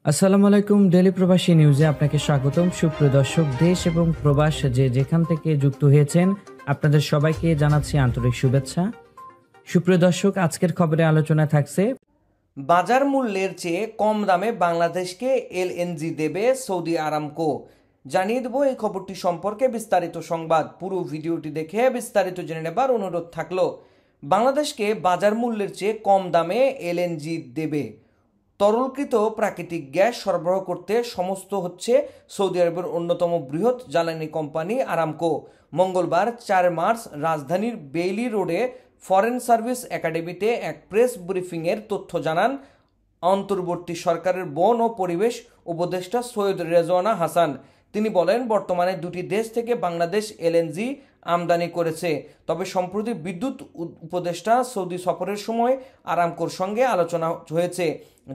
আসসালামু আলাইকুম। ডেইলি প্রবাসী নিউজে আপনাকে স্বাগতম। সুপ্রিয় দর্শক, দেশ এবং প্রবাস যেখান থেকে যুক্ত হয়েছেন আপনাদের সবাইকে জানাচ্ছি আন্তরিক শুভেচ্ছা। সুপ্রিয় দর্শক, আজকের খবরে আলোচনায় থাকছে বাজার মূল্যের চেয়ে কম দামে বাংলাদেশকে এলএনজি দেবে সৌদি আরামকো। জানিয়ে দেব এই খবরটি সম্পর্কে বিস্তারিত সংবাদ। পুরো ভিডিওটি দেখে বিস্তারিত জেনে নেবার অনুরোধ থাকলো। বাংলাদেশকে বাজার মূল্যের চেয়ে কম দামে এলএনজি দেবে। তরলকৃত প্রাকৃতিক গ্যাস সরবরাহ করতে সমস্ত হচ্ছে সৌদি আরবের অন্যতম বৃহৎ জ্বালানি কোম্পানি আরামকো। মঙ্গলবার 4 মার্চ রাজধানীর বেইলি রোডে ফরেন সার্ভিস একাডেমিতে এক প্রেস ব্রিফিংয়ের তথ্য জানান অন্তর্বর্তী সরকারের বন ও পরিবেশ উপদেষ্টা সৈয়দ রেজওয়ানা হাসান। তিনি বলেন, বর্তমানে দুটি দেশ থেকে বাংলাদেশ এলএনজি আমদানি করেছে, তবে সম্প্রতি বিদ্যুৎ উপদেষ্টা সৌদি সফরের সময় আরামকোর সঙ্গে আলোচনা হয়েছে,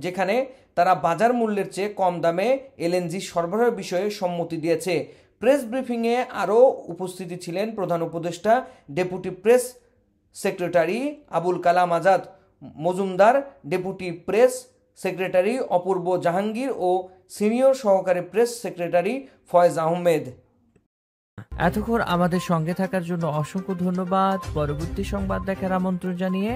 যেখানে তারা বাজার মূল্যের চেয়ে কম দামে এলএনজি সরবরাহের বিষয়ে সম্মতি দিয়েছে। প্রেস ব্রিফিংয়ে আরও উপস্থিতি ছিলেন প্রধান উপদেষ্টা, deputy press secretary Abul Kalam Azad Majumdar, deputy press secretary Apurba Jahangir ও সিনিয়র সহকারী প্রেস সেক্রেটারি ফয়েজ আহমেদ। এতক্ষণ আমাদের সঙ্গে থাকার জন্য অসংখ্য ধন্যবাদ। পরবর্তী সংবাদ দেখার আমন্ত্রণ জানিয়ে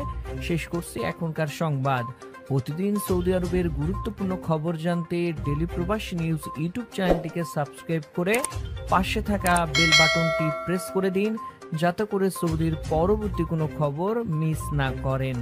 শেষ করছি এখনকার সংবাদ। প্রতিদিন সৌদি আরবের গুরুত্বপূর্ণ খবর জানতে ডেইলি প্রবাসী নিউজ ইউটিউব চ্যানেলটিকে সাবস্ক্রাইব করে পাশে থাকা বেল বাটনটি প্রেস করে দিন, যাতে করে সৌদির পরবর্তী কোনো খবর মিস না করেন।